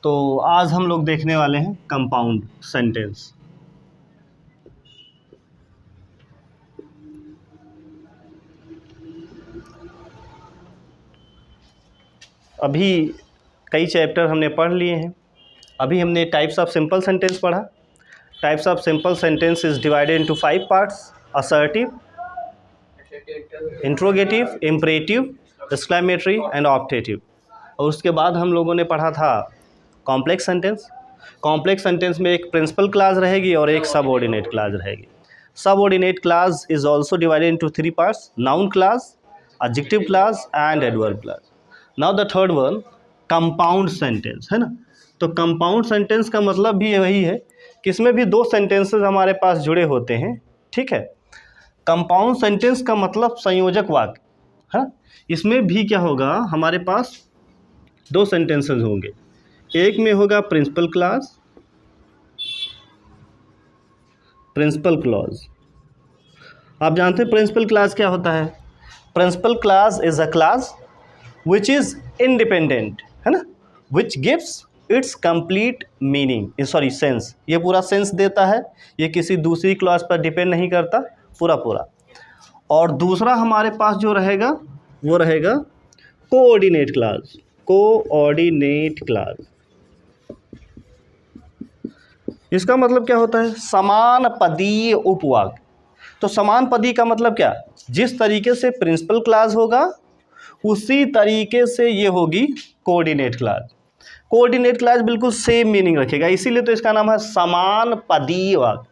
तो आज हम लोग देखने वाले हैं कंपाउंड सेंटेंस। अभी कई चैप्टर हमने पढ़ लिए हैं। अभी हमने टाइप्स ऑफ सिंपल सेंटेंस पढ़ा। Types of simple sentence is divided into 5 parts: assertive, interrogative, imperative, exclamatory and optative. और उसके बाद हम लोगों ने पढ़ा था कॉम्प्लेक्स सेंटेंस। कॉम्प्लेक्स सेंटेंस में एक प्रिंसिपल क्लास रहेगी और एक सबऑर्डिनेट क्लास रहेगी। Subordinate class is also divided into 3 parts: noun class, adjective class and adverb class. Now the third one, compound sentence, है ना। तो कंपाउंड सेंटेंस का मतलब भी वही है कि इसमें भी दो सेंटेंसेस हमारे पास जुड़े होते हैं, ठीक है। कंपाउंड सेंटेंस का मतलब संयोजक वाक्य, है। इसमें भी क्या होगा, हमारे पास दो सेंटेंसेस होंगे। एक में होगा प्रिंसिपल क्लास, प्रिंसिपल क्लॉज। आप जानते हैं प्रिंसिपल क्लास क्या होता है? Principal class is a class which is independent, है ना, which gives its complete meaning, sorry sense. ये पूरा सेंस देता है, ये किसी दूसरी क्लॉज पर डिपेंड नहीं करता पूरा। और दूसरा हमारे पास जो रहेगा वो रहेगा कोऑर्डिनेट क्लास। कोऑर्डिनेट क्लास, इसका मतलब क्या होता है? समान पदीय उपवाक्य। तो समान पदीय का मतलब क्या? जिस तरीके से प्रिंसिपल क्लास होगा उसी तरीके से ये होगी कोऑर्डिनेट क्लास। कोऑर्डिनेट क्लास बिल्कुल सेम मीनिंग रखेगा, इसीलिए तो इसका नाम है समान पदीय वाक्य।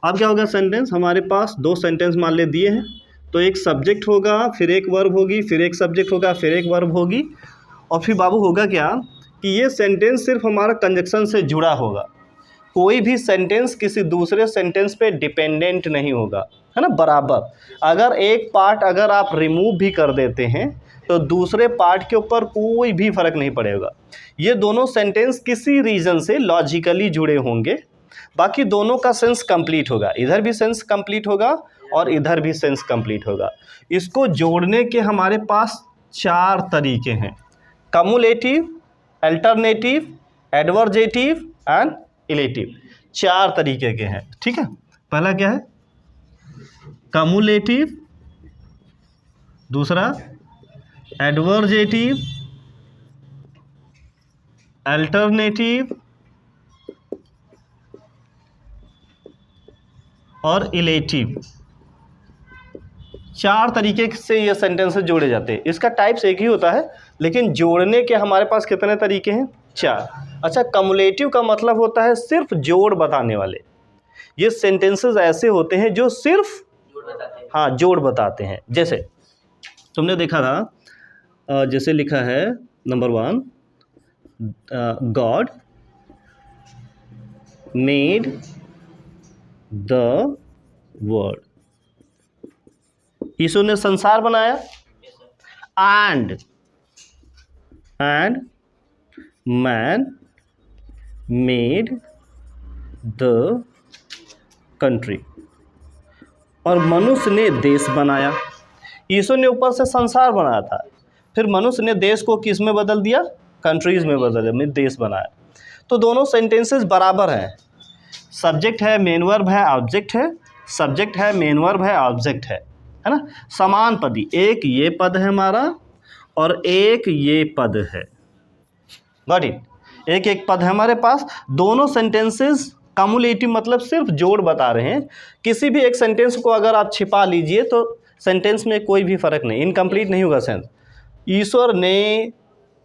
अब क्या होगा सेंटेंस, हमारे पास दो सेंटेंस मान ले दिए हैं, तो एक सब्जेक्ट होगा, फिर एक वर्ब होगी, फिर एक सब्जेक्ट होगा, फिर एक वर्ब होगी, और फिर बाबू होगा क्या कि ये सेंटेंस सिर्फ हमारा कंजक्शन से जुड़ा होगा। कोई भी सेंटेंस किसी दूसरे सेंटेंस पे डिपेंडेंट नहीं होगा, है ना, बराबर। अगर एक पार्ट अगर आप रिमूव भी कर देते हैं तो दूसरे पार्ट के ऊपर कोई भी फर्क नहीं पड़ेगा। ये दोनों सेंटेंस किसी रीजन से लॉजिकली जुड़े होंगे, बाकी दोनों का सेंस कंप्लीट होगा। इधर भी सेंस कंप्लीट होगा और इधर भी सेंस कंप्लीट होगा। इसको जोड़ने के हमारे पास 4 तरीके हैं: कम्युलेटिव, अल्टरनेटिव, एडवर्जेटिव एंड इलेटिव। 4 तरीके के हैं, ठीक है। पहला क्या है? कम्युलेटिव, दूसरा एडवर्जेटिव, अल्टरनेटिव और इलेटिव। 4 तरीके से ये सेंटेंसेस जोड़े जाते हैं। इसका टाइप्स एक ही होता है, लेकिन जोड़ने के हमारे पास कितने तरीके हैं? 4। अच्छा, कम्युलेटिव का मतलब होता है सिर्फ जोड़ बताने वाले। ये सेंटेंसेस ऐसे होते हैं जो सिर्फ जोड़ बताते हैं। जैसे तुमने देखा था, जैसे लिखा है नंबर 1, गॉड मेड द वर्ल्ड। ईश्वर ने संसार बनाया। And man made the country. और मनुष्य ने देश बनाया। ईश्वर ने ऊपर से संसार बनाया था, फिर मनुष्य ने देश को किस में बदल दिया? कंट्रीज में बदल दिया, देश बनाया। तो दोनों सेंटेंसेस बराबर हैं। सब्जेक्ट है, मेन वर्ब है, ऑब्जेक्ट है, सब्जेक्ट है, मेन वर्ब है, ऑब्जेक्ट है ना। समान पदी, एक ये पद है हमारा और एक ये पद है। Got it? एक एक पद है हमारे पास। दोनों सेंटेंसेस कम्युलेटिव मतलब सिर्फ जोड़ बता रहे हैं। किसी भी एक सेंटेंस को अगर आप छिपा लीजिए तो सेंटेंस में कोई भी फर्क नहीं, इनकम्प्लीट नहीं होगा सेंस। ईश्वर ने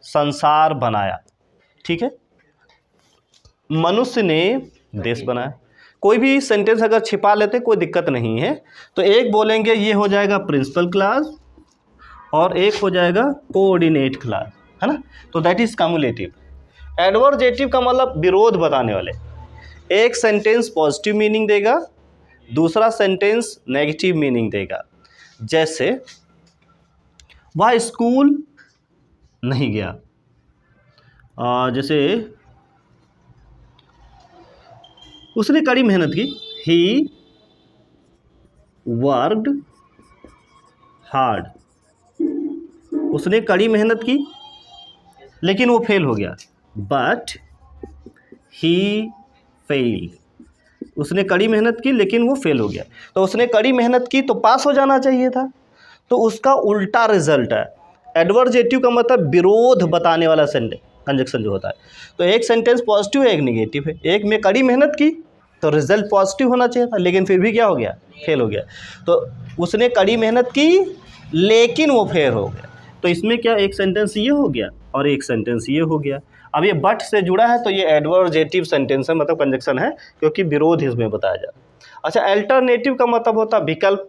संसार बनाया, ठीक है। मनुष्य ने देश बनाया। कोई भी सेंटेंस अगर छिपा लेते कोई दिक्कत नहीं है। तो एक बोलेंगे ये हो जाएगा प्रिंसिपल क्लास और एक हो जाएगा कोऑर्डिनेट क्लास, है ना। तो दैट इज कम्युलेटिव। एडवर्जेटिव का मतलब विरोध बताने वाले। एक सेंटेंस पॉजिटिव मीनिंग देगा, दूसरा सेंटेंस नेगेटिव मीनिंग देगा। जैसे वह स्कूल नहीं गया, जैसे उसने कड़ी मेहनत की, ही वर्कड हार्ड। उसने कड़ी मेहनत की लेकिन वो फेल हो गया, बट ही फेल, उसने कड़ी मेहनत की लेकिन वो फेल हो गया। तो उसने कड़ी मेहनत की तो पास हो जाना चाहिए था, तो उसका उल्टा रिजल्ट है। एडवर्जेटिव का मतलब विरोध बताने वाला सेंटेंस कंजक्शन जो होता है। तो एक सेंटेंस पॉजिटिव है, एक नेगेटिव है। एक में कड़ी मेहनत की तो रिजल्ट पॉजिटिव होना चाहिए था, लेकिन फिर भी क्या हो गया, फेल हो गया। तो उसने कड़ी मेहनत की लेकिन वो फेल हो गया। तो इसमें क्या, एक सेंटेंस ये हो गया और एक सेंटेंस ये हो गया। अब ये बट से जुड़ा है तो ये एडवर्जेटिव सेंटेंस है, मतलब कंजक्शन है, क्योंकि विरोध इसमें बताया जा रहा है। अच्छा, अल्टरनेटिव का मतलब होता है विकल्प,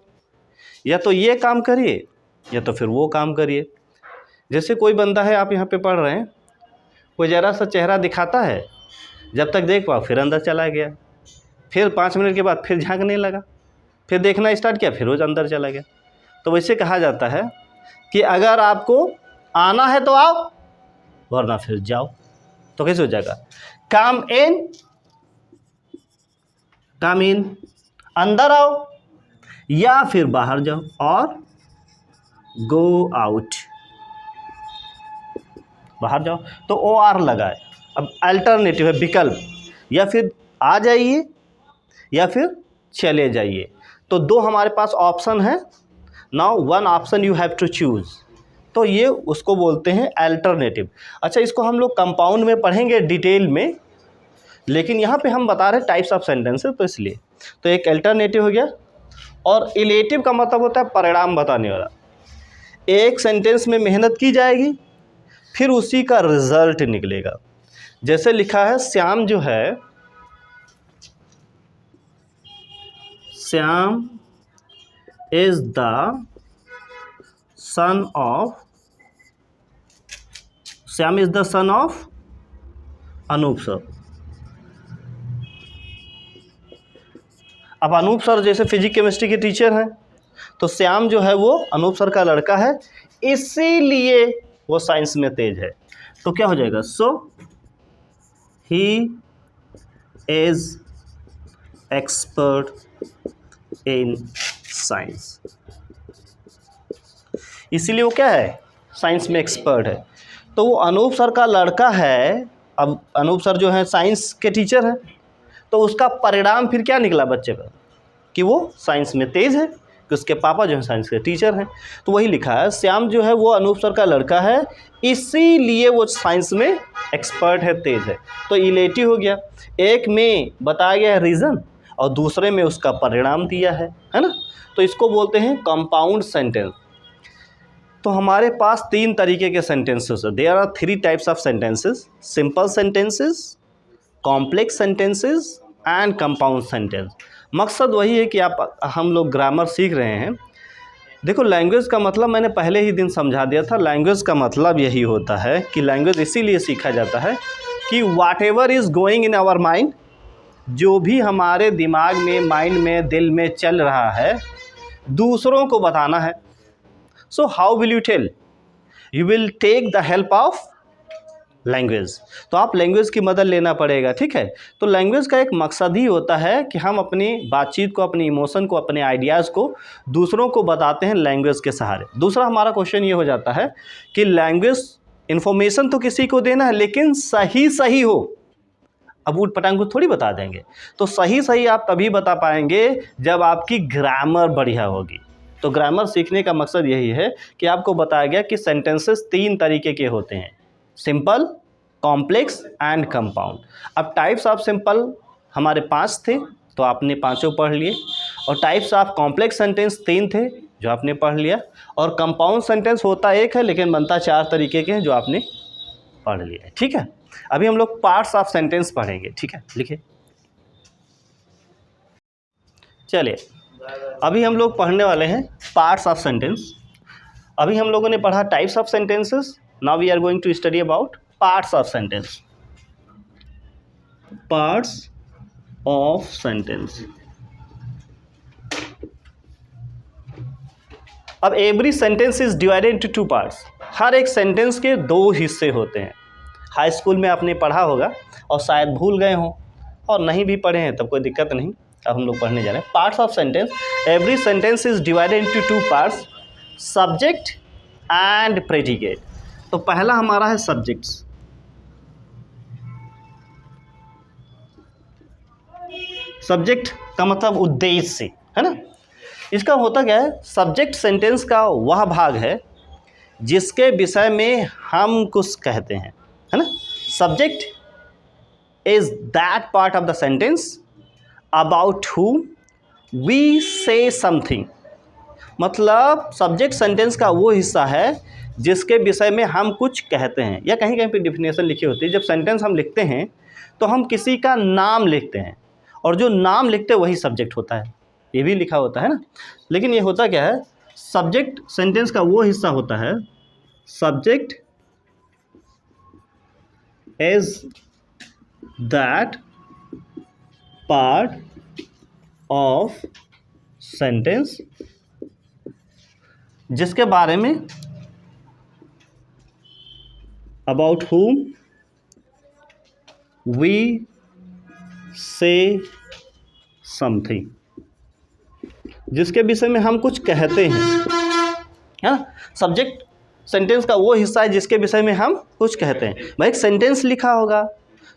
या तो ये काम करिए या तो फिर वो काम करिए। जैसे कोई बंदा है, आप यहाँ पे पढ़ रहे हैं, कोई ज़रा सा चेहरा दिखाता है, जब तक देख पाओ फिर अंदर चला गया, फिर 5 मिनट के बाद फिर झांकने लगा, फिर देखना स्टार्ट किया, फिर वो अंदर चला गया। तो वैसे कहा जाता है कि अगर आपको आना है तो आओ, वरना फिर जाओ। तो कैसे हो जाएगा, कम इन, अंदर आओ, या फिर बाहर जाओ, और गो आउट, बाहर जाओ। तो ओ आर लगा है। अब अल्टरनेटिव है विकल्प, या फिर आ जाइए या फिर चले जाइए। तो दो हमारे पास ऑप्शन है। Now one option you have to choose, तो ये उसको बोलते हैं अल्टरनेटिव। अच्छा, इसको हम लोग कंपाउंड में पढ़ेंगे डिटेल में, लेकिन यहाँ पे हम बता रहे हैं टाइप्स ऑफ सेंटेंसेस, तो इसलिए। तो एक अल्टरनेटिव हो गया, और इलेटिव का मतलब होता है परिणाम बताने वाला। एक सेंटेंस में मेहनत की जाएगी, फिर उसी का रिजल्ट निकलेगा। जैसे लिखा है, श्याम जो है, Shyam is the son of Anup sir. अब अनूप सर जैसे फिजिक्स केमिस्ट्री के टीचर हैं, तो श्याम जो है वो अनूप सर का लड़का है, इसीलिए वो साइंस में तेज है। तो क्या हो जाएगा, so he is expert in science, इसीलिए वो क्या है, साइंस में एक्सपर्ट है। तो वो अनूप सर का लड़का है। अब अनूप सर जो है साइंस के टीचर हैं, तो उसका परिणाम फिर क्या निकला बच्चे का, कि वो साइंस में तेज़ है, कि उसके पापा जो है साइंस के टीचर हैं। तो वही लिखा है, श्याम जो है वो अनूप सर का लड़का है, इसीलिए वो साइंस में एक्सपर्ट है, तेज़ है। तो इलेटिव हो गया, एक में बताया गया है रीज़न और दूसरे में उसका परिणाम दिया है ना। तो इसको बोलते हैं कंपाउंड सेंटेंस। तो हमारे पास 3 तरीके के सेंटेंसेस है। There are 3 types of sentences, simple sentences, complex sentences and compound sentence. मकसद वही है कि हम लोग ग्रामर सीख रहे हैं। देखो, लैंग्वेज का मतलब मैंने पहले ही दिन समझा दिया था। लैंग्वेज का मतलब यही होता है कि लैंग्वेज इसीलिए सीखा जाता है कि whatever is going in our mind, जो भी हमारे दिमाग में, माइंड में, दिल में चल रहा है, दूसरों को बताना है। So how will you tell, you will take the help of language. तो आप लैंग्वेज की मदद लेना पड़ेगा, ठीक है। तो लैंग्वेज का एक मकसद ही होता है कि हम अपनी बातचीत को, अपनी इमोशन को, अपने आइडियाज़ को दूसरों को बताते हैं लैंग्वेज के सहारे। दूसरा हमारा क्वेश्चन ये हो जाता है कि लैंग्वेज इन्फॉर्मेशन तो किसी को देना है, लेकिन सही हो। अब ऊट पटांग को थोड़ी बता देंगे। तो सही आप तभी बता पाएंगे जब आपकी ग्रामर बढ़िया होगी। तो ग्रामर सीखने का मकसद यही है कि आपको बताया गया कि सेंटेंसेस 3 तरीके के होते हैं, सिंपल, कॉम्प्लेक्स एंड कंपाउंड। अब टाइप्स ऑफ सिंपल हमारे 5 थे, तो आपने 5 पढ़ लिए, और टाइप्स ऑफ कॉम्प्लेक्स सेंटेंस 3 थे जो आपने पढ़ लिया, और कंपाउंड सेंटेंस होता 1 है लेकिन बनता 4 तरीके के हैं जो आपने पढ़ लिया, ठीक है। अभी हम लोग पार्ट्स ऑफ सेंटेंस पढ़ेंगे, ठीक है, लिखिए। चलिए, अभी हम लोग पढ़ने वाले हैं पार्ट्स ऑफ सेंटेंस। अभी हम लोगों ने पढ़ा types of sentences, now we are going to study about parts of sentence. Parts of sentence. अब every sentence is divided into 2 parts. हर एक सेंटेंस के 2 हिस्से होते हैं। हाई स्कूल में आपने पढ़ा होगा और शायद भूल गए हों, और नहीं भी पढ़े हैं तब कोई दिक्कत नहीं। अब हम लोग पढ़ने जा रहे हैं parts of sentence. Every sentence is divided into 2 parts, subject and predicate. तो पहला हमारा है सब्जेक्ट्स। सब्जेक्ट का मतलब उद्देश्य, है ना। इसका होता क्या है, सब्जेक्ट सेंटेंस का वह भाग है जिसके विषय में हम कुछ कहते हैं, है ना। Subject is that part of the sentence about whom we say something। मतलब सब्जेक्ट सेंटेंस का वो हिस्सा है जिसके विषय में हम कुछ कहते हैं, या कहीं कहीं पे डिफिनेशन लिखी होती है, जब सेंटेंस हम लिखते हैं तो हम किसी का नाम लिखते हैं, और जो नाम लिखते हैं वही सब्जेक्ट होता है, ये भी लिखा होता है ना। लेकिन ये होता क्या है, सब्जेक्ट सेंटेंस का वो हिस्सा होता है, subject is that part of sentence जिसके बारे में about whom we say something, जिसके विषय में हम कुछ कहते हैं, है ना। सब्जेक्ट सेंटेंस का वो हिस्सा है जिसके विषय में हम कुछ कहते हैं। भाई एक सेंटेंस लिखा होगा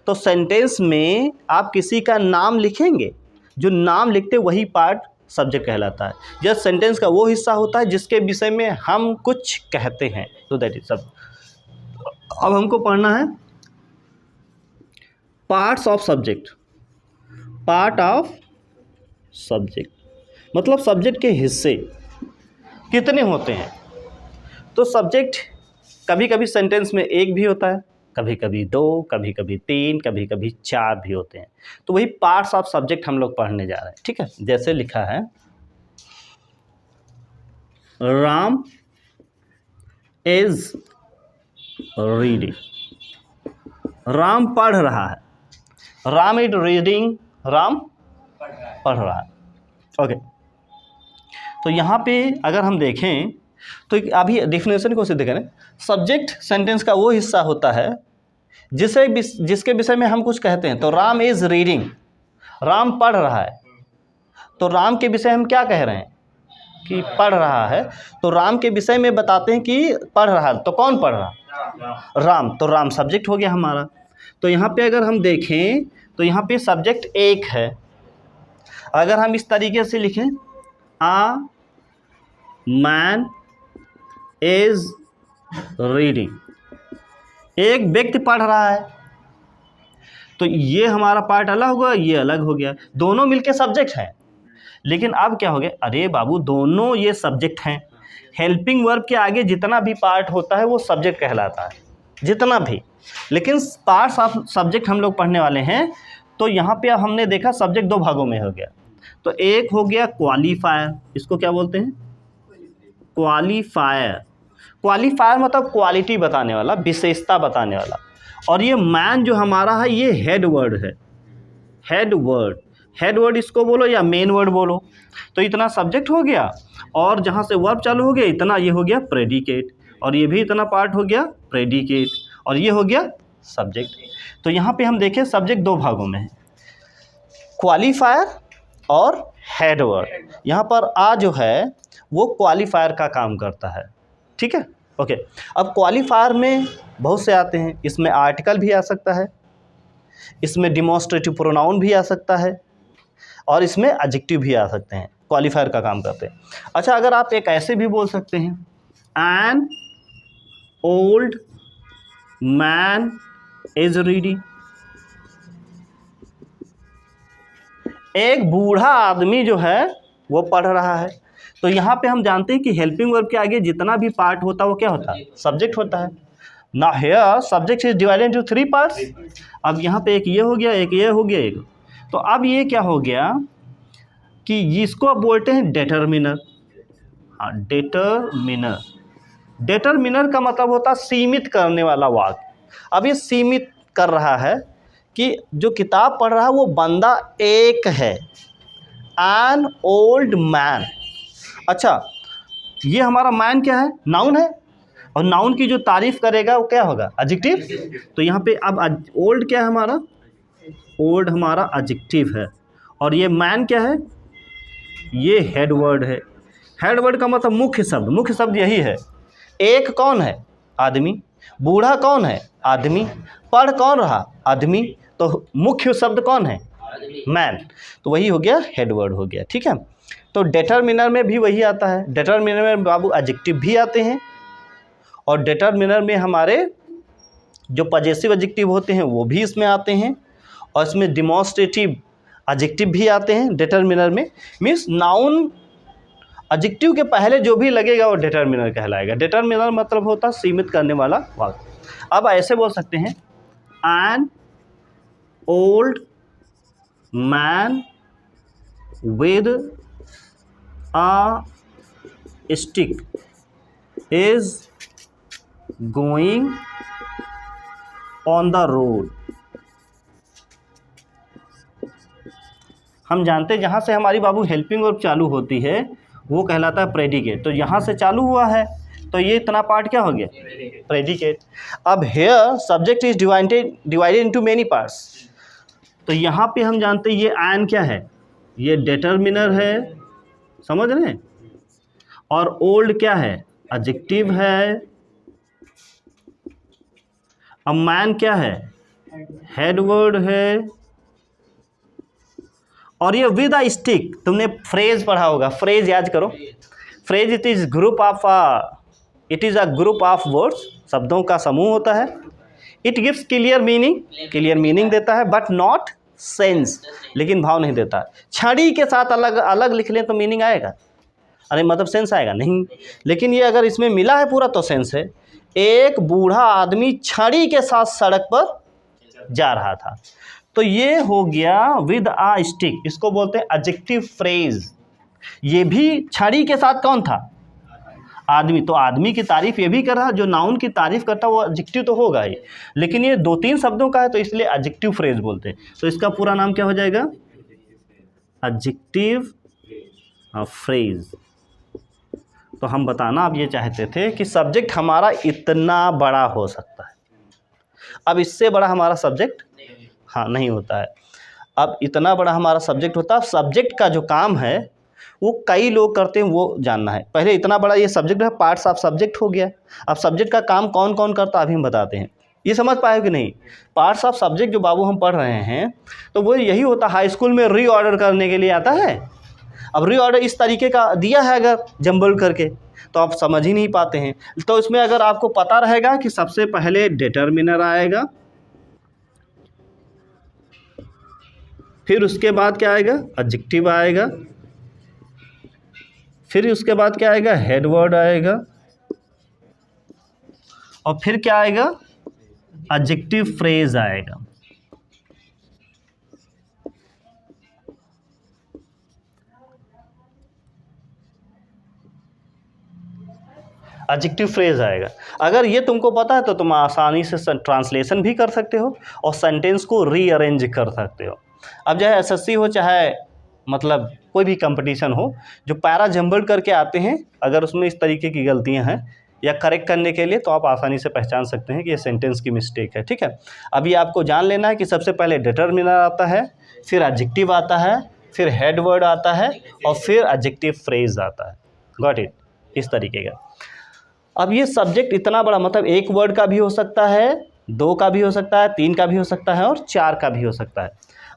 तो सेंटेंस में आप किसी का नाम लिखेंगे, जो नाम लिखते वही पार्ट सब्जेक्ट कहलाता है। जब सेंटेंस का वो हिस्सा होता है जिसके विषय में हम कुछ कहते हैं, तो दैट इज सब। अब हमको पढ़ना है parts of subject. Part of subject मतलब सब्जेक्ट के हिस्से कितने होते हैं। तो सब्जेक्ट कभी कभी सेंटेंस में एक भी होता है, कभी कभी दो, कभी कभी तीन, कभी कभी चार भी होते हैं। तो वही पार्ट्स ऑफ सब्जेक्ट हम लोग पढ़ने जा रहे हैं, ठीक है। जैसे लिखा है, राम इज रीडिंग। राम पढ़ रहा है। राम इज रीडिंग, राम पढ़ रहा है। ओके, तो यहाँ पे अगर हम देखें तो अभी डिफिनेशन को सिद्ध करें। सब्जेक्ट सेंटेंस का वो हिस्सा होता है जिसके विषय में हम कुछ कहते हैं। तो राम इज रीडिंग, राम पढ़ रहा है। तो राम के विषय हम क्या कह रहे हैं कि पढ़ रहा है। तो राम के विषय में बताते हैं कि पढ़ रहा है। तो कौन पढ़ रहा? राम। तो राम सब्जेक्ट हो गया हमारा। तो यहाँ पे अगर हम देखें तो यहाँ पे सब्जेक्ट एक है। अगर हम इस तरीके से लिखें, आ मैन इज रीडिंग, एक व्यक्ति पढ़ रहा है, तो ये हमारा पार्ट अलग होगा, ये अलग हो गया, दोनों मिलके सब्जेक्ट हैं। लेकिन अब क्या हो गया, अरे बाबू दोनों ये सब्जेक्ट हैं। हेल्पिंग वर्ब के आगे जितना भी पार्ट होता है वो सब्जेक्ट कहलाता है, जितना भी। लेकिन पार्ट्स ऑफ सब्जेक्ट हम लोग पढ़ने वाले हैं। तो यहाँ पे हमने देखा सब्जेक्ट दो भागों में हो गया। तो एक हो गया क्वालिफायर, इसको क्या बोलते हैं? क्वालिफायर। क्वालिफायर मतलब क्वालिटी बताने वाला, विशेषता बताने वाला। और ये मैन जो हमारा है ये हेड वर्ड है। हेड वर्ड, हेड वर्ड इसको बोलो या मेन वर्ड बोलो। तो इतना सब्जेक्ट हो गया, और जहाँ से वर्ब चालू हो गया इतना ये हो गया प्रेडिकेट, और ये भी इतना पार्ट हो गया प्रेडिकेट, और ये हो गया सब्जेक्ट। तो यहाँ पे हम देखें सब्जेक्ट दो भागों में है, क्वालिफायर और हेड वर्ड। यहाँ पर आ जो है वो क्वालिफायर का काम करता है, ठीक है। ओके, अब क्वालिफायर में बहुत से आते हैं। इसमें आर्टिकल भी आ सकता है, इसमें डिमॉन्स्ट्रेटिव प्रोनाउन भी आ सकता है, और इसमें एडजेक्टिव भी आ सकते हैं। क्वालिफायर का काम करते हैं। अच्छा, अगर आप एक ऐसे भी बोल सकते हैं, an old man is reading. एक बूढ़ा आदमी जो है वो पढ़ रहा है। तो यहाँ पे हम जानते हैं कि हेल्पिंग वर्ब के आगे जितना भी पार्ट होता है वो क्या होता है? सब्जेक्ट होता है ना। Here subject is divided into 3 parts. अब यहाँ पे एक ये हो गया, एक ये हो गया, एक। तो अब ये क्या हो गया कि इसको अब बोलते हैं डेटरमिनर। हाँ, डेटरमिनर। डेटरमिनर का मतलब होता है सीमित करने वाला वाक्य। अब ये सीमित कर रहा है कि जो किताब पढ़ रहा है वो बंदा एक है, एन ओल्ड मैन। अच्छा, ये हमारा मैन क्या है? नाउन है, और नाउन की जो तारीफ करेगा वो क्या होगा? एडजेक्टिव। तो यहाँ पे अब ओल्ड क्या है हमारा? ओल्ड हमारा एडजेक्टिव है, और ये मैन क्या है? ये हेड वर्ड है। हेड वर्ड का मतलब मुख्य शब्द। मुख्य शब्द यही है। एक कौन है? आदमी। बूढ़ा कौन है? आदमी। पढ़ कौन रहा? आदमी। तो मुख्य शब्द कौन है? मैन, तो वही हो गया हेड वर्ड हो गया, ठीक है। तो डिटरमिनर में भी वही आता है, डिटरमिनर में बाबू एडजेक्टिव भी आते हैं, और डिटरमिनर में हमारे जो पजेसिव एडजेक्टिव होते हैं वो भी इसमें आते हैं, और इसमें डिमॉन्स्ट्रेटिव एडजेक्टिव भी आते हैं डिटरमिनर में। मीन्स नाउन एडजेक्टिव के पहले जो भी लगेगा वो डिटरमिनर कहलाएगा। डिटरमिनर मतलब होता है सीमित करने वाला वाक्य। अब ऐसे बोल सकते हैं, an old man with a stick is going on the road। हम जानते हैं जहाँ से हमारी बाबू हेल्पिंग वर्ब चालू होती है वो कहलाता है प्रेडिकेट। तो यहाँ से चालू हुआ है तो ये इतना पार्ट क्या हो गया, प्रेडिकेट। अब here subject is divided into many parts. तो यहाँ पे हम जानते हैं ये एन क्या है, ये डिटरमिनर है, समझ रहे हैं, और ओल्ड क्या है, एडजेक्टिव है, अब मैन क्या है, हेड वर्ड है, और ये विद अ स्टिक। तुमने फ्रेज पढ़ा होगा, फ्रेज याद करो। Phrase it is a group of words, शब्दों का समूह होता है। इट गिव्स क्लियर मीनिंग देता है, बट नॉट सेंस, लेकिन भाव नहीं देता। छड़ी के साथ अलग अलग लिख लें तो मीनिंग आएगा, अरे मतलब सेंस आएगा नहीं। लेकिन ये अगर इसमें मिला है पूरा तो सेंस है। एक बूढ़ा आदमी छड़ी के साथ सड़क पर जा रहा था, तो ये हो गया विद आ स्टिक, इसको बोलते हैं एडजेक्टिव फ्रेज। ये भी छड़ी के साथ कौन था, आदमी। तो आदमी की तारीफ ये भी कर रहा, जो नाउन की तारीफ करता वो एडजेक्टिव तो होगा ही, लेकिन ये 2-3 शब्दों का है तो इसलिए एडजेक्टिव फ्रेज बोलते हैं। तो इसका पूरा नाम क्या हो जाएगा, एडजेक्टिव फ्रेज। तो हम बताना अब ये चाहते थे कि सब्जेक्ट हमारा इतना बड़ा हो सकता है। अब इससे बड़ा हमारा सब्जेक्ट नहीं होता है। अब इतना बड़ा हमारा सब्जेक्ट होता है। सब्जेक्ट का जो काम है वो कई लोग करते हैं, वो जानना है। पहले इतना बड़ा ये सब्जेक्ट है, पार्ट्स ऑफ सब्जेक्ट हो गया। अब सब्जेक्ट का काम कौन कौन करता है अभी हम बताते हैं। ये समझ पाए कि नहीं, पार्ट्स ऑफ सब्जेक्ट जो बाबू हम पढ़ रहे हैं तो वो यही होता है। हाई स्कूल में रीऑर्डर करने के लिए आता है। अब रीऑर्डर इस तरीके का दिया है अगर जंबल करके तो आप समझ ही नहीं पाते हैं। तो इसमें अगर आपको पता रहेगा कि सबसे पहले डिटरमिनर आएगा, फिर उसके बाद क्या आएगा, एडजेक्टिव आएगा, फिर उसके बाद क्या आएगा, हेड वर्ड आएगा, और फिर क्या आएगा, एडजेक्टिव फ्रेज आएगा। एडजेक्टिव फ्रेज आएगा। अगर ये तुमको पता है तो तुम आसानी से ट्रांसलेशन भी कर सकते हो और सेंटेंस को रीअरेंज कर सकते हो। अब चाहे एसएससी हो, चाहे मतलब कोई भी कंपटीशन हो, जो पैरा जंबल करके आते हैं, अगर उसमें इस तरीके की गलतियां हैं या करेक्ट करने के लिए तो आप आसानी से पहचान सकते हैं कि ये सेंटेंस की मिस्टेक है, ठीक है। अभी आपको जान लेना है कि सबसे पहले डिटरमिनर आता है, फिर एडजेक्टिव आता है, फिर हेड वर्ड आता है, और फिर एडजेक्टिव फ्रेज आता है। गॉट इट, इस तरीके का। अब ये सब्जेक्ट इतना बड़ा, मतलब एक वर्ड का भी हो सकता है, 2 का भी हो सकता है, 3 का भी हो सकता है, और 4 का भी हो सकता है।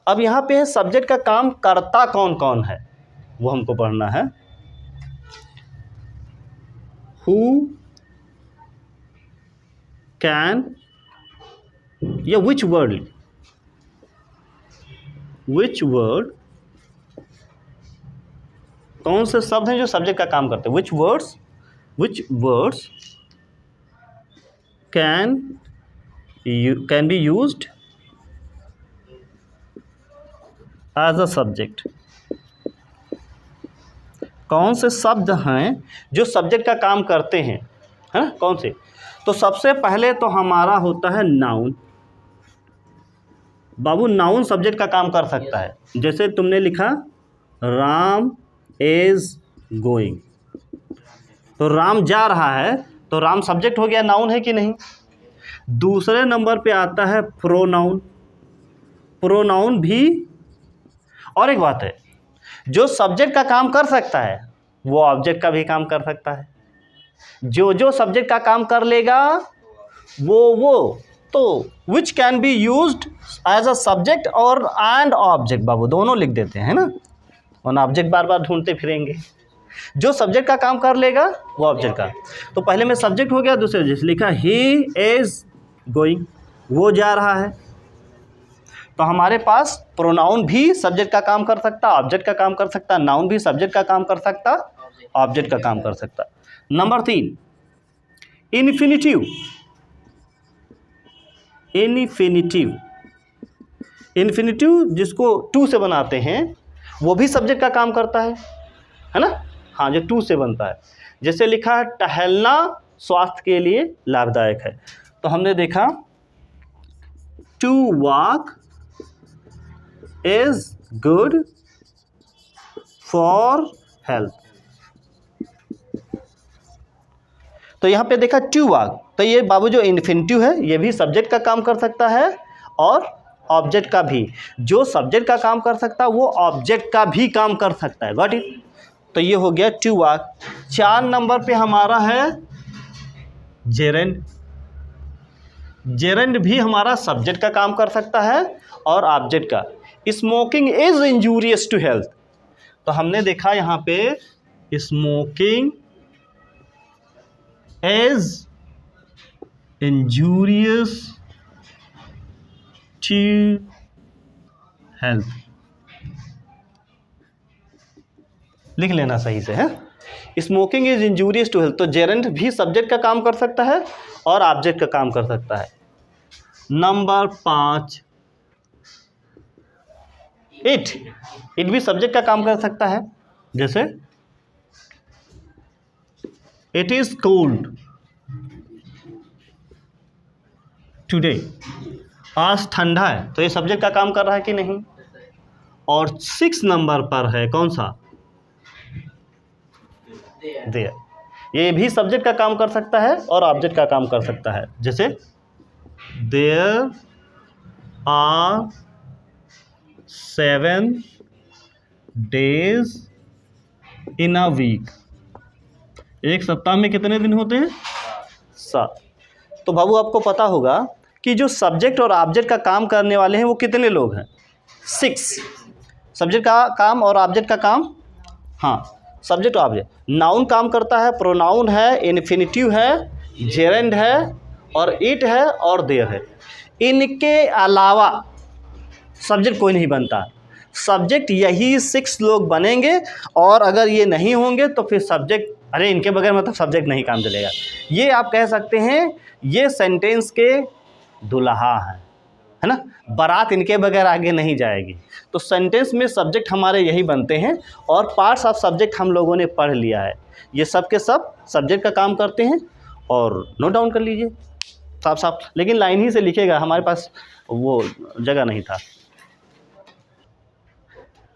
अब यहाँ पे सब्जेक्ट का काम करता कौन कौन है वो हमको पढ़ना है। हु कैन, या विच वर्ड कौन से शब्द हैं जो सब्जेक्ट का काम करते हैं। Which words can be used as a subject. कौन से शब्द हैं जो सब्जेक्ट का काम करते हैं, है ना, कौन से। तो सबसे पहले तो हमारा होता है नाउन। बाबू नाउन सब्जेक्ट का काम कर सकता है। जैसे तुमने लिखा राम इज गोइंग, तो राम जा रहा है, तो राम सब्जेक्ट हो गया, नाउन है कि नहीं। दूसरे नंबर पे आता है प्रोनाउन भी। और एक बात है, जो सब्जेक्ट का काम कर सकता है वो ऑब्जेक्ट का भी काम कर सकता है। जो सब्जेक्ट का काम कर लेगा वो तो which can be used as a subject और एंड ऑब्जेक्ट, बाबू दोनों लिख देते हैं ना, और ऑब्जेक्ट बार बार ढूंढते फिरेंगे। जो सब्जेक्ट का काम कर लेगा वो ऑब्जेक्ट का। तो पहले में सब्जेक्ट हो गया, दूसरे जैसे लिखा ही इज गोइंग, वो जा रहा है। तो हमारे पास प्रोनाउन भी सब्जेक्ट का काम कर सकता, ऑब्जेक्ट का काम कर सकता, नाउन भी सब्जेक्ट का काम कर सकता, ऑब्जेक्ट का काम कर सकता। Number 3, infinitive. इन्फिनिटिव, इन्फिनिटिव जिसको टू से बनाते हैं वो भी सब्जेक्ट का काम करता है ना। हाँ, जो टू से बनता है, जैसे लिखा है टहलना स्वास्थ्य के लिए लाभदायक है, तो हमने देखा to walk is good for health. तो यहाँ पे देखा टू वॉक, तो ये बाबू जो इन्फिनिटिव है ये भी सब्जेक्ट का काम कर सकता है और ऑब्जेक्ट का भी। जो सब्जेक्ट का काम कर सकता है वो ऑब्जेक्ट का भी काम कर सकता है। Got it. तो ये हो गया टू वॉक। 4 नंबर पे हमारा है जेरेंड। जेरेंड भी हमारा सब्जेक्ट का काम कर सकता है और ऑब्जेक्ट का। Smoking is injurious to health, तो हमने देखा यहाँ पे smoking is injurious to health, लिख लेना सही से है। Smoking is injurious to health, तो जेरेंड भी सब्जेक्ट का काम कर सकता है और ऑब्जेक्ट का काम कर सकता है। नंबर 5, इट भी सब्जेक्ट का काम कर सकता है, जैसे इट इज कोल्ड टुडे, आज ठंडा है, तो ये सब्जेक्ट का काम कर रहा है कि नहीं। और 6 नंबर पर है कौन सा, देयर, ये भी सब्जेक्ट का काम कर सकता है और ऑब्जेक्ट का काम कर सकता है, जैसे there are 7 days in a week, एक सप्ताह में कितने दिन होते हैं, 7। तो बाबू आपको पता होगा कि जो सब्जेक्ट और ऑब्जेक्ट का काम करने वाले हैं वो कितने लोग हैं, 6। सब्जेक्ट का काम और ऑब्जेक्ट का काम, हाँ सब्जेक्ट और ऑब्जेक्ट। नाउन काम करता है, प्रोनाउन है, इन्फिनिटिव है, जेरेंड है और इट है और देयर है। इनके अलावा सब्जेक्ट कोई नहीं बनता। सब्जेक्ट यही 6 लोग बनेंगे, और अगर ये नहीं होंगे तो फिर सब्जेक्ट, अरे इनके बगैर मतलब सब्जेक्ट नहीं काम चलेगा। ये आप कह सकते हैं ये सेंटेंस के दुल्हा है ना, बारात इनके बगैर आगे नहीं जाएगी। तो सेंटेंस में सब्जेक्ट हमारे यही बनते हैं, और पार्ट्स ऑफ सब्जेक्ट हम लोगों ने पढ़ लिया है। ये सब के सब सब्जेक्ट का काम करते हैं, और नोट डाउन कर लीजिए साफ साफ, लेकिन लाइन ही से लिखेगा, हमारे पास वो जगह नहीं था।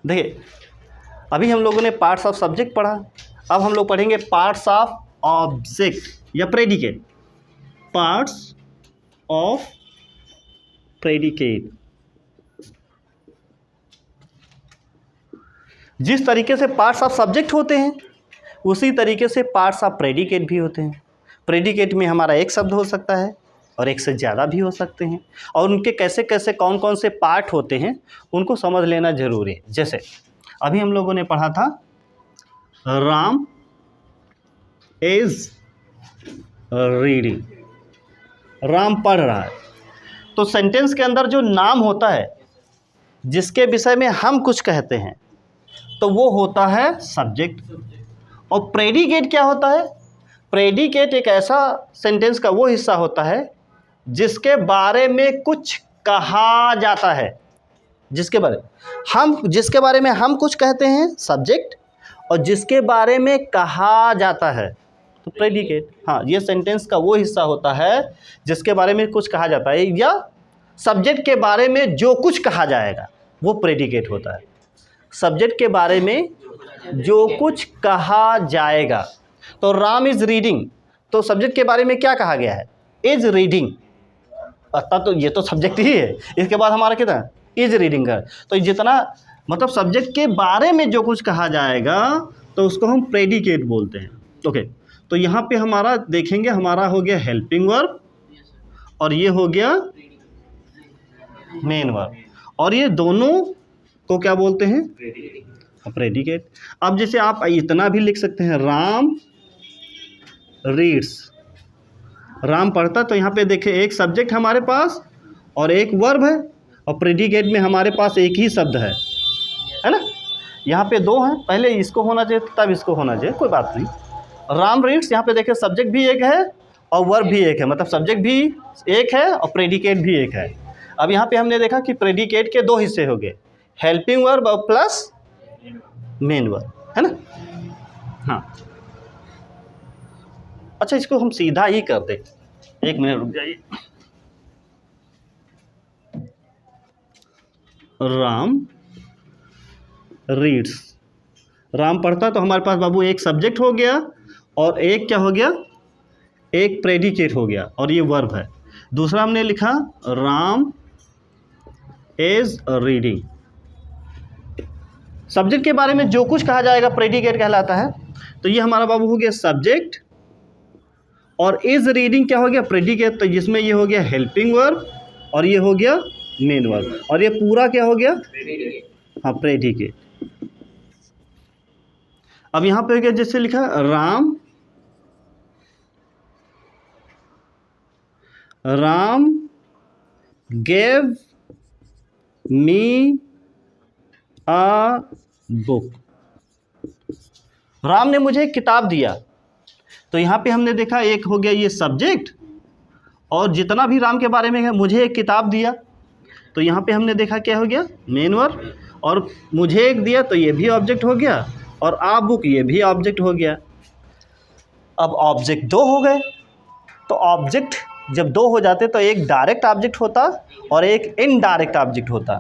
देखिए अभी हम लोगों ने पार्ट्स ऑफ सब्जेक्ट पढ़ा, अब हम लोग पढ़ेंगे पार्ट्स ऑफ ऑब्जेक्ट या प्रेडिकेट। पार्ट्स ऑफ प्रेडिकेट, जिस तरीके से पार्ट्स ऑफ सब्जेक्ट होते हैं उसी तरीके से पार्ट्स ऑफ प्रेडिकेट भी होते हैं। प्रेडिकेट में हमारा एक शब्द हो सकता है और एक से ज़्यादा भी हो सकते हैं, और उनके कैसे कैसे कौन कौन से पार्ट होते हैं उनको समझ लेना जरूरी है। जैसे अभी हम लोगों ने पढ़ा था राम इज रीडिंग, राम पढ़ रहा है। तो सेंटेंस के अंदर जो नाम होता है जिसके विषय में हम कुछ कहते हैं तो वो होता है सब्जेक्ट। और प्रेडिकेट क्या होता है, प्रेडिकेट एक ऐसा सेंटेंस का वो हिस्सा होता है जिसके बारे में कुछ कहा जाता है, जिसके बारे में हम कुछ कहते हैं सब्जेक्ट, और जिसके बारे में कहा जाता है तो प्रेडिकेट। हाँ, ये सेंटेंस का वो हिस्सा होता है जिसके बारे में कुछ कहा जाता है, या सब्जेक्ट के बारे में जो कुछ कहा जाएगा वो प्रेडिकेट होता है। सब्जेक्ट के बारे में जो कुछ कहा जाएगा, तो राम इज़ रीडिंग, तो सब्जेक्ट के बारे में क्या कहा गया है, इज़ रीडिंग, तो ये तो सब्जेक्ट ही है। इसके बाद हमारा कितना इज़ रीडिंग है, तो जितना मतलब सब्जेक्ट के बारे में जो कुछ कहा जाएगा तो उसको हम प्रेडिकेट बोलते हैं। ओके, तो यहाँ पे हमारा देखेंगे, हमारा हो गया हेल्पिंग वर्ब और ये हो गया मेन वर्ब, और ये दोनों को क्या बोलते हैं? प्रेडिकेट। अब जैसे आप इतना भी लिख सकते हैं, राम रीड्स, राम पढ़ता, तो यहाँ पे देखें एक सब्जेक्ट हमारे पास और एक वर्ब है, और प्रेडिकेट में हमारे पास एक ही शब्द है ना। यहाँ पे दो हैं, पहले इसको होना चाहिए तब इसको होना चाहिए, कोई बात नहीं। राम रीड्स, यहाँ पे देखें सब्जेक्ट भी एक है और वर्ब भी एक है, मतलब सब्जेक्ट भी एक है और प्रेडिकेट भी एक है। अब यहाँ पे हमने देखा कि प्रेडिकेट के दो हिस्से हो गए, हेल्पिंग वर्ब और प्लस मेन वर्ब, है ना। हाँ, अच्छा इसको हम सीधा ही कर दें, एक मिनट रुक जाइए। राम रीड्स, राम पढ़ता, तो हमारे पास बाबू एक सब्जेक्ट हो गया और एक क्या हो गया? एक प्रेडिकेट हो गया, और ये वर्ब है। दूसरा हमने लिखा राम इज रीडिंग। सब्जेक्ट के बारे में जो कुछ कहा जाएगा प्रेडिकेट कहलाता है। तो ये हमारा बाबू हो गया सब्जेक्ट, और इज रीडिंग क्या हो गया? प्रेडिकेट। तो जिसमें ये हो गया हेल्पिंग वर्ब और ये हो गया मेन वर्ब, और ये पूरा क्या हो गया? हाँ, प्रेडिकेट। अब यहाँ पे हो गया जैसे लिखा Ram gave me a book, Ram ने मुझे एक किताब दिया। तो यहाँ पे हमने देखा एक हो गया ये सब्जेक्ट, और जितना भी राम के बारे में है, मुझे एक किताब दिया, तो यहाँ पे हमने देखा क्या हो गया? मेन वर्ब, और मुझे एक दिया तो ये भी ऑब्जेक्ट हो गया, और आ बुक ये भी ऑब्जेक्ट हो गया। अब ऑब्जेक्ट दो हो गए, तो ऑब्जेक्ट जब दो हो जाते तो एक डायरेक्ट ऑब्जेक्ट होता और एक इनडायरेक्ट ऑब्जेक्ट होता।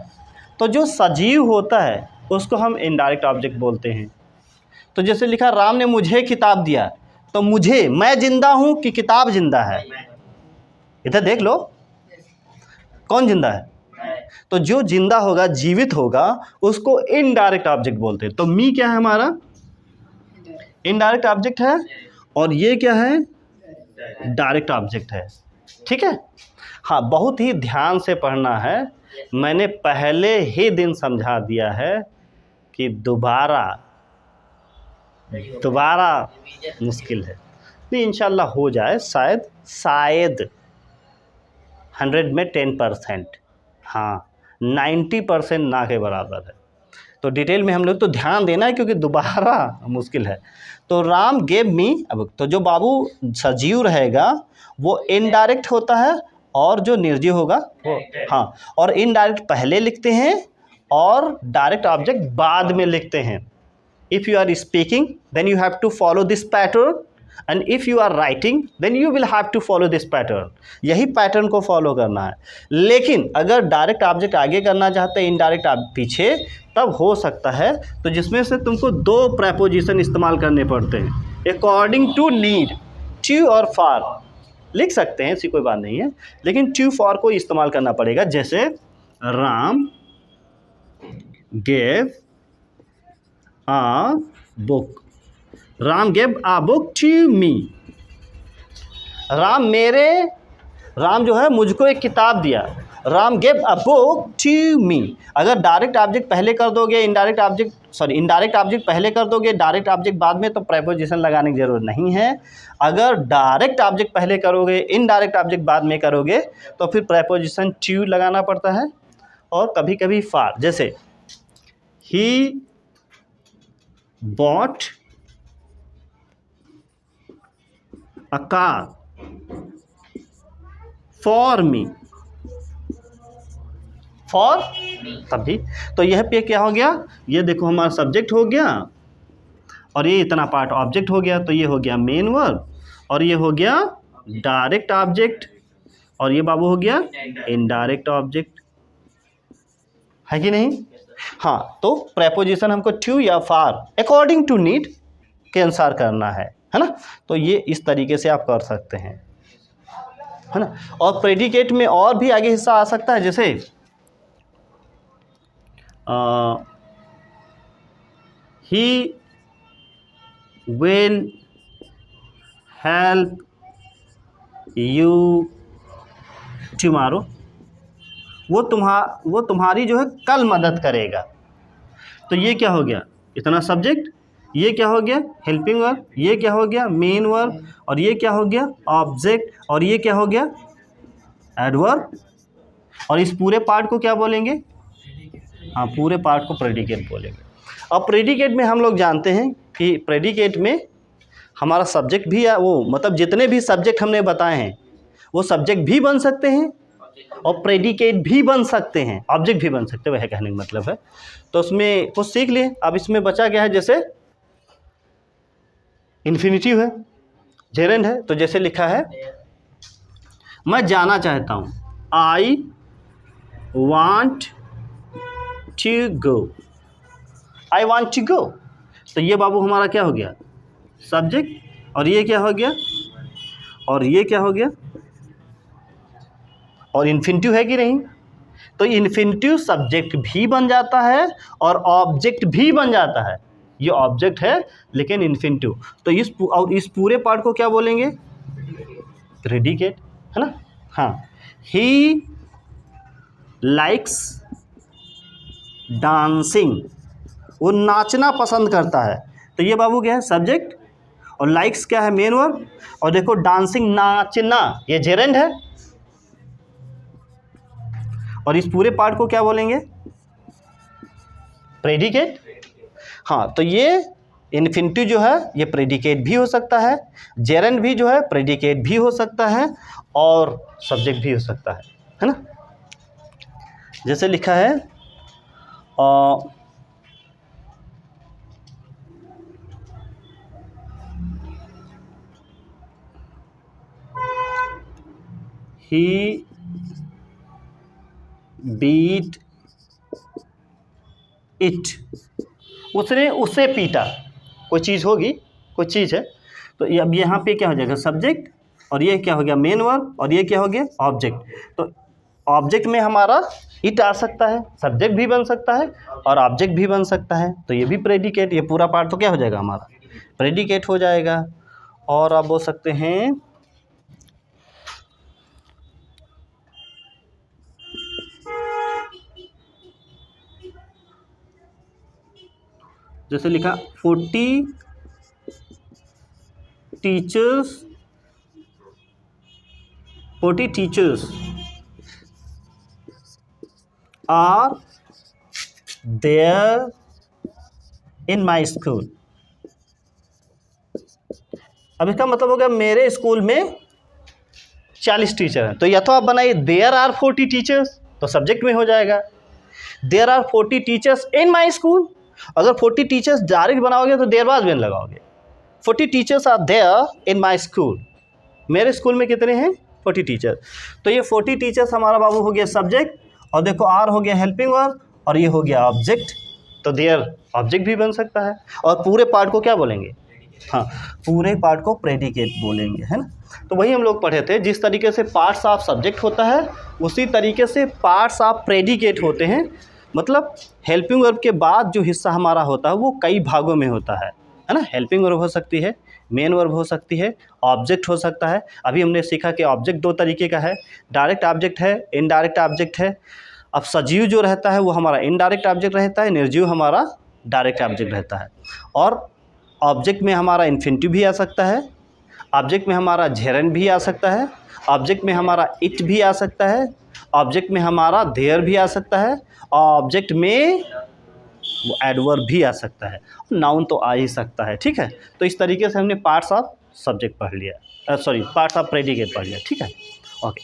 तो जो सजीव होता है उसको हम इनडायरेक्ट ऑब्जेक्ट बोलते हैं। तो जैसे लिखा राम ने मुझे किताब दिया, तो मुझे, मैं जिंदा हूँ कि किताब जिंदा है? इधर देख लो, कौन जिंदा है? तो जो जिंदा होगा, जीवित होगा, उसको इनडायरेक्ट ऑब्जेक्ट बोलते हैं। तो मी क्या है हमारा? इनडायरेक्ट ऑब्जेक्ट है, और ये क्या है? डायरेक्ट ऑब्जेक्ट है। ठीक है। हाँ, बहुत ही ध्यान से पढ़ना है, मैंने पहले ही दिन समझा दिया है कि दोबारा मुश्किल है। नहीं, इंशाल्लाह हो जाए, शायद 100 में 10%, हाँ 90% ना के बराबर है। तो डिटेल में हम लोग तो ध्यान देना है, क्योंकि दोबारा मुश्किल है। तो राम गेव मी, अब तो जो बाबू सजीव रहेगा वो इनडायरेक्ट होता है, और जो निर्जीव होगा वो, हाँ, और इनडायरेक्ट पहले लिखते हैं और डायरेक्ट ऑब्जेक्ट बाद में लिखते हैं। If you are speaking, then you have to follow this pattern, and if you are writing, then you will have to follow this pattern. यही पैटर्न को फॉलो करना है। लेकिन अगर डायरेक्ट ऑब्जेक्ट आगे करना चाहते हैं, इनडायरेक्ट पीछे, तब हो सकता है तो जिसमें से तुमको दो प्रेपोजिशन इस्तेमाल करने पड़ते हैं, अकॉर्डिंग टू नीड। टू और फॉर लिख सकते हैं, ऐसी कोई बात नहीं है, लेकिन टू फॉर को इस्तेमाल करना पड़ेगा। जैसे Ram gave a book, Ram gave a book to me, Ram जो है मुझको एक किताब दिया, Ram gave a book to me। अगर डायरेक्ट ऑब्जेक्ट पहले कर दोगे, इनडायरेक्ट ऑब्जेक्ट पहले कर दोगे, डायरेक्ट ऑब्जेक्ट बाद में, तो प्रेपोजिशन लगाने की जरूरत नहीं है। अगर डायरेक्ट ऑब्जेक्ट पहले करोगे, इनडायरेक्ट ऑब्जेक्ट बाद में करोगे, तो फिर प्रेपोजिशन टू लगाना पड़ता है, और कभी कभी फॉर। जैसे ही bought a car for me, for तभी। तो यह पे क्या हो गया? ये देखो हमारा सब्जेक्ट हो गया, और ये इतना पार्ट ऑब्जेक्ट हो गया। तो ये हो गया मेन वर्ब, और ये हो गया डायरेक्ट ऑब्जेक्ट, और ये बाबू हो गया इनडायरेक्ट ऑब्जेक्ट, है कि नहीं? हाँ, तो प्रेपोजिशन हमको टू या फॉर अकॉर्डिंग टू नीड के अनुसार करना है ना। तो ये इस तरीके से आप कर सकते हैं, है ना। और प्रेडिकेट में और भी आगे हिस्सा आ सकता है, जैसे he will help you tomorrow, वो तुम्हारी जो है कल मदद करेगा। तो ये क्या हो गया, इतना सब्जेक्ट, ये क्या हो गया हेल्पिंग वर्ब, ये क्या हो गया मेन वर्ब, और ये क्या हो गया ऑब्जेक्ट, और ये क्या हो गया एडवर्ब। और इस पूरे पार्ट को क्या बोलेंगे, हाँ पूरे पार्ट को प्रेडिकेट बोलेंगे। अब प्रेडिकेट में हम लोग जानते हैं कि प्रेडिकेट में हमारा सब्जेक्ट भी है, वो मतलब जितने भी सब्जेक्ट हमने बताए हैं वो सब्जेक्ट भी बन सकते हैं और प्रेडिकेट भी बन सकते हैं, ऑब्जेक्ट भी बन सकते हैं, वह कहने का मतलब है। तो उसमें कुछ सीख लिए। अब इसमें बचा क्या है, जैसे इन्फिनिटिव है, जेरेंड है, तो जैसे लिखा है मैं जाना चाहता हूँ, I want to go, I want to go. तो ये बाबू हमारा क्या हो गया सब्जेक्ट, और ये क्या हो गया, और ये क्या हो गया, और इन्फिनिटिव है कि नहीं। तो इन्फिनिटिव सब्जेक्ट भी बन जाता है और ऑब्जेक्ट भी बन जाता है। ये ऑब्जेक्ट है लेकिन इन्फिनिटिव। तो इस पूरे पार्ट को क्या बोलेंगे प्रेडिकेट, है ना। हाँ, ही लाइक्स डांसिंग, वो नाचना पसंद करता है। तो ये बाबू क्या है सब्जेक्ट, और लाइक्स क्या है मेन वर्ब, और देखो डांसिंग नाचना ये जेरेंड है। और इस पूरे पार्ट को क्या बोलेंगे प्रेडिकेट। हाँ, तो ये इन्फिनिटिव जो है ये प्रेडिकेट भी हो सकता है, जेरेंड भी जो है प्रेडिकेट भी हो सकता है, और सब्जेक्ट भी हो सकता है ना। जैसे लिखा है ही बीट इट, उसने उसे पीटा, कोई चीज़ होगी, कोई चीज़ है। तो ये अब यहाँ पे क्या हो जाएगा सब्जेक्ट, और ये क्या हो गया मेन वर्ब, और ये क्या हो गया ऑब्जेक्ट। तो ऑब्जेक्ट में हमारा इट आ सकता है, सब्जेक्ट भी बन सकता है और ऑब्जेक्ट भी बन सकता है। तो ये भी प्रेडिकेट, ये पूरा पार्ट तो क्या हो जाएगा हमारा प्रेडिकेट हो जाएगा। और आप बोल सकते हैं जैसे लिखा 40 teachers are there in my school. अब इसका मतलब हो गया मेरे स्कूल में 40 टीचर हैं। तो या तो आप बनाइए देयर आर 40 टीचर्स, तो सब्जेक्ट में हो जाएगा there are 40 teachers in my school. अगर 40 टीचर्स डायरेक्ट बनाओगे तो देयर बाद में लगाओगे। 40 teachers are there in my school, मेरे स्कूल में कितने हैं 40 टीचर। तो ये 40 टीचर्स हमारा बाबू हो गया सब्जेक्ट, और देखो आर हो गया हेल्पिंग वर्ब, और ये हो गया ऑब्जेक्ट। तो देयर ऑब्जेक्ट भी बन सकता है। और पूरे पार्ट को क्या बोलेंगे, हाँ पूरे पार्ट को प्रेडिकेट बोलेंगे, है ना। तो वही हम लोग पढ़े थे, जिस तरीके से पार्ट्स ऑफ सब्जेक्ट होता है उसी तरीके से पार्ट्स ऑफ प्रेडिकेट होते हैं। मतलब हेल्पिंग वर्ब के बाद जो हिस्सा हमारा होता है वो कई भागों में होता है ना। हेल्पिंग वर्ब हो सकती है, मेन वर्ब हो सकती है, ऑब्जेक्ट हो सकता है। अभी हमने सीखा कि ऑब्जेक्ट दो तरीके का है, डायरेक्ट ऑब्जेक्ट है, इनडायरेक्ट ऑब्जेक्ट है। अब सजीव जो रहता है वो हमारा इनडायरेक्ट ऑब्जेक्ट रहता है, निर्जीव हमारा डायरेक्ट ऑब्जेक्ट रहता है। और ऑब्जेक्ट में हमारा इन्फिनिटिव भी आ सकता है, ऑब्जेक्ट में हमारा जेरेंड भी आ सकता है, ऑब्जेक्ट में हमारा इट भी आ सकता है, ऑब्जेक्ट में हमारा देयर भी आ सकता है, और ऑब्जेक्ट में वो एडवर्ब भी आ सकता है, नाउन तो आ ही सकता है। ठीक है, तो इस तरीके से हमने पार्ट्स ऑफ सब्जेक्ट पढ़ लिया, पार्ट्स ऑफ प्रेडिकेट पढ़ लिया। ठीक है, ओके।